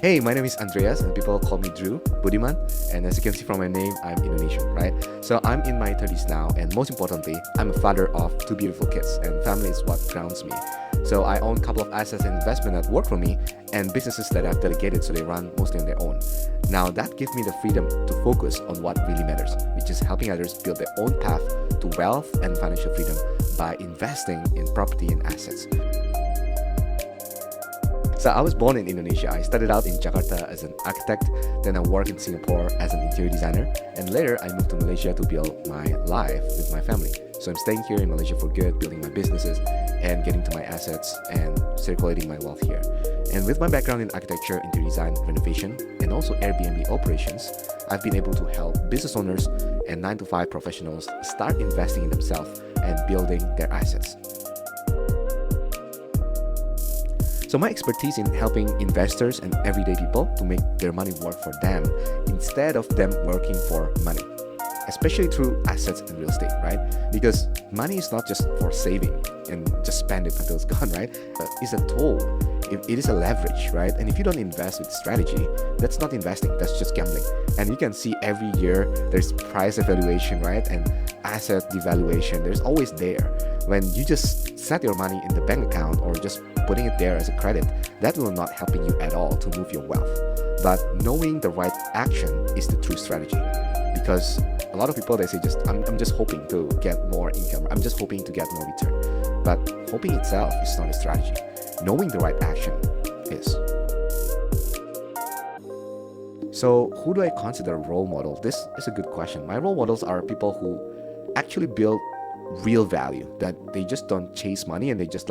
Hey, my name is Andreas and people call me Drew Budiman. And as you can see from my name, I'm Indonesian, right? So I'm in my 30s now, and most importantly, I'm a father of two beautiful kids, and family is what grounds me. So I own a couple of assets and investment that work for me, and businesses that I've delegated so they run mostly on their own. Now that gives me the freedom to focus on what really matters, which is helping others build their own path to wealth and financial freedom by investing in property and assets. So I was born in Indonesia. I started out in Jakarta as an architect, then I worked in Singapore as an interior designer, and later I moved to Malaysia to build my life with my family. So I'm staying here in Malaysia for good, building my businesses and getting to my assets and circulating my wealth here. And with my background in architecture, interior design, renovation, and also Airbnb operations, I've been able to help business owners and 9-to-5 professionals start investing in themselves and building their assets. So my expertise in helping investors and everyday people to make their money work for them instead of them working for money, especially through assets and real estate, right? Because money is not just for saving and just spend it until it's gone, right? It's a tool. It is a leverage, right? And if you don't invest with strategy, that's not investing, that's just gambling. And you can see every year there's price evaluation, right? And asset devaluation, there's always there. When you just set your money in the bank account or just putting it there as a credit, that will not helping you at all to move your wealth. But knowing the right action is the true strategy. Because a lot of people, they say I'm just hoping to get more income. I'm just hoping to get more return. But hoping itself is not a strategy. Knowing the right action is. So who do I consider a role model? This is a good question. My role models are people who actually build real value, that they just don't chase money and they just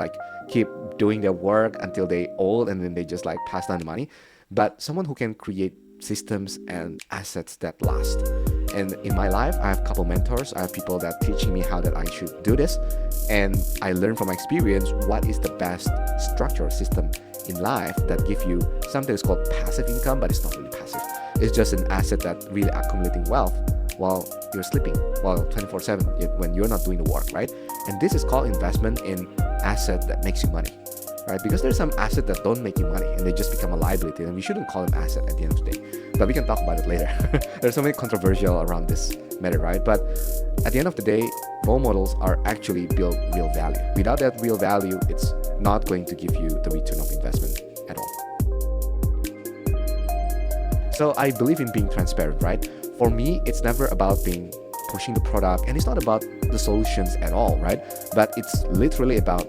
keep doing their work until they old and then they just pass down the money, but someone who can create systems and assets that last. And in my life, I have a couple mentors. I have people that teaching me how that I should do this, and I learn from my experience what is the best structure system in life that give you something that's called passive income, but it's not really passive. It's just an asset that really accumulating wealth while you're sleeping, while 24/7 when you're not doing the work, right? And this is called investment in asset that makes you money, right? Because there's some asset that don't make you money and they just become a liability, and we shouldn't call them asset at the end of the day. But we can talk about it later. There's so many controversial around this matter, right? But at the end of the day, role models are actually build real value. Without that real value, it's not going to give you the return of investment at all. So I believe in being transparent, right? For me, it's never about pushing the product, and it's not about the solutions at all, right? But it's literally about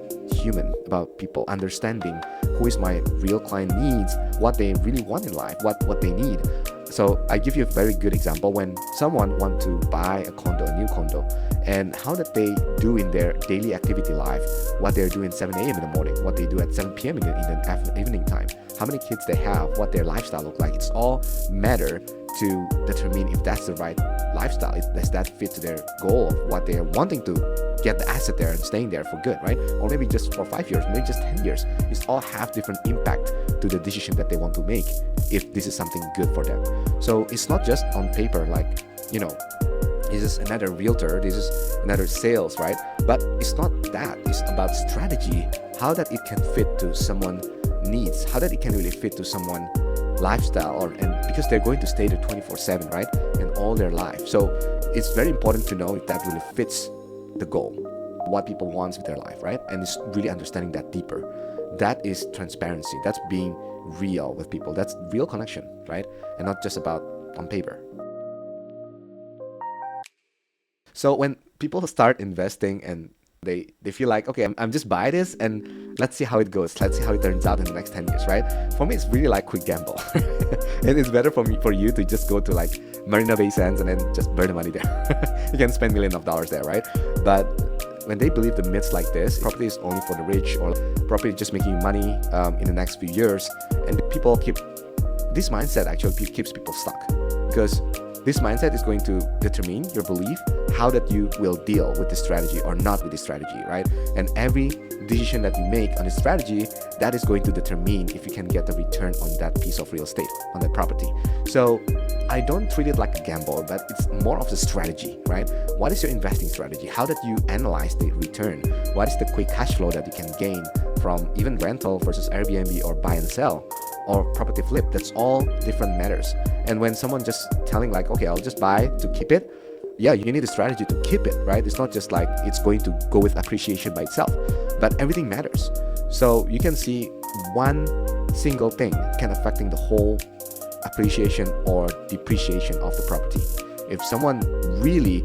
about people understanding who is my real client needs, what they really want in life, what they need. So I give you a very good example. When someone want to buy a condo, a new condo, and how that they do in their daily activity life, what they're doing 7 a.m. in the morning, what they do at 7 p.m. in the evening time, how many kids they have, what their lifestyle look like. It's all matter to determine if that's the right lifestyle. Does that fit to their goal of what they're wanting to get the asset there and staying there for good, right? Or maybe just for 5 years, maybe just 10 years. It's all have different impact to the decision that they want to make if this is something good for them. So it's not just on paper this is another realtor, this is another sales, right? But it's not that. It's about strategy, how that it can fit to someone's needs, how that it can really fit to someone lifestyle, and because they're going to stay there 24/7, right? And all their life. So it's very important to know if that really fits the goal, what people want with their life, right? And it's really understanding that deeper. That is transparency. That's being real with people. That's real connection, right? And not just about on paper. So when people start investing and they feel like, okay, I'm just buy this and let's see how it goes. Let's see how it turns out in the next 10 years, right? For me, it's really like quick gamble. And it's better for you to just go to Marina Bay Sands and then just burn the money there. You can spend millions of dollars there, right? But when they believe the myths like this, property is only for the rich, or property is just making money in the next few years, and people this mindset actually keeps people stuck, because this mindset is going to determine your belief, how that you will deal with the strategy or not with the strategy, right? And every decision that you make on the strategy, that is going to determine if you can get the return on that piece of real estate, on that property. So I don't treat it like a gamble, but it's more of a strategy, right? What is your investing strategy? How that you analyze the return? What is the quick cash flow that you can gain from even rental versus Airbnb or buy and sell? or property flip. That's all different matters. And when someone just telling like, okay, I'll just buy to keep it, yeah, you need a strategy to keep it, right? It's not just like it's going to go with appreciation by itself, but everything matters. So you can see one single thing can affecting the whole appreciation or depreciation of the property. If someone really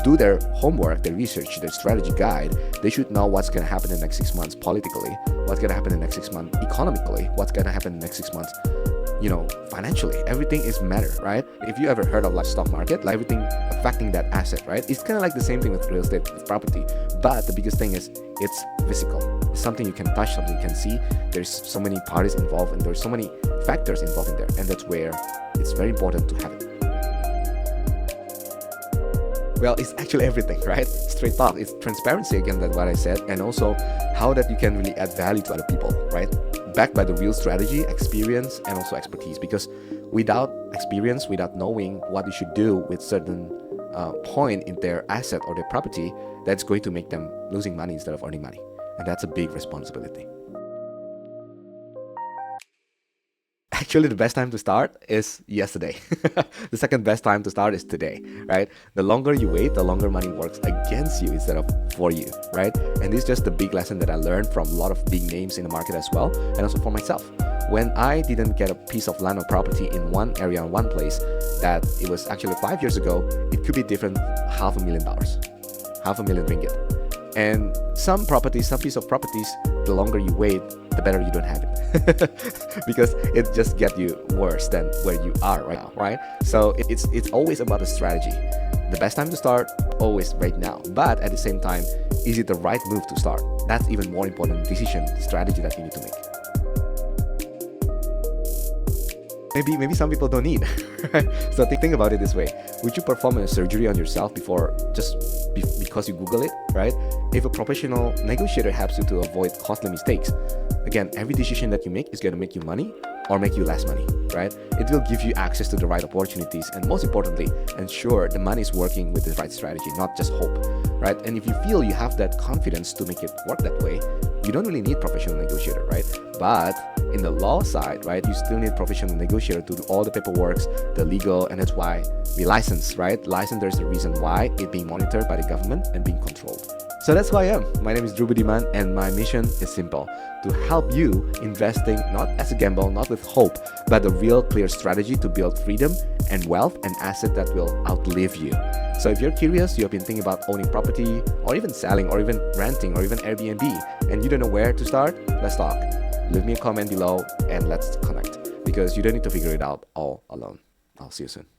do their homework, their research, their strategy guide, they should know what's going to happen in the next 6 months politically, what's going to happen in the next 6 months economically, what's going to happen in the next 6 months, financially. Everything is matter, right? If you ever heard of like stock market, like everything affecting that asset, right? It's kind of like the same thing with real estate, with property. But the biggest thing is it's physical. It's something you can touch, something you can see. There's so many parties involved and there's so many factors involved in there. And that's where it's very important to have it. Well, it's actually everything, right? Straight talk. It's transparency again, that's what I said. And also how that you can really add value to other people, right? Backed by the real strategy, experience, and also expertise. Because without experience, without knowing what you should do with certain point in their asset or their property, that's going to make them losing money instead of earning money. And that's a big responsibility. Actually, the best time to start is yesterday. The second best time to start is today, right? The longer you wait, the longer money works against you instead of for you, right? And this is just the big lesson that I learned from a lot of big names in the market as well, and also for myself. When I didn't get a piece of land or property in one area, in one place, that it was actually 5 years ago, it could be different $500,000, ringgit. And some properties, some piece of properties, the longer you wait, the better you don't have it. Because it just gets you worse than where you are right now, right? So it's always about a strategy. The best time to start, always right now. But at the same time, is it the right move to start? That's even more important decision, strategy that you need to make. Maybe some people don't need. Right? So think about it this way. Would you perform a surgery on yourself before just because you Google it, right? If a professional negotiator helps you to avoid costly mistakes, again, every decision that you make is going to make you money or make you less money, right? It will give you access to the right opportunities, and most importantly, ensure the money is working with the right strategy, not just hope, right? And if you feel you have that confidence to make it work that way, you don't really need professional negotiator, right? But in the law side, right, you still need professional negotiator to do all the paperwork, the legal, and that's why we license, right? License, there's the reason why it being monitored by the government and being controlled. So that's who I am. My name is Drew Budiman, and my mission is simple: to help you investing not as a gamble, not with hope, but a real clear strategy to build freedom and wealth and asset that will outlive you. So if you're curious, you have been thinking about owning property, or even selling, or even renting, or even Airbnb, and you don't know where to start, let's talk. Leave me a comment below and let's connect, because you don't need to figure it out all alone. I'll see you soon.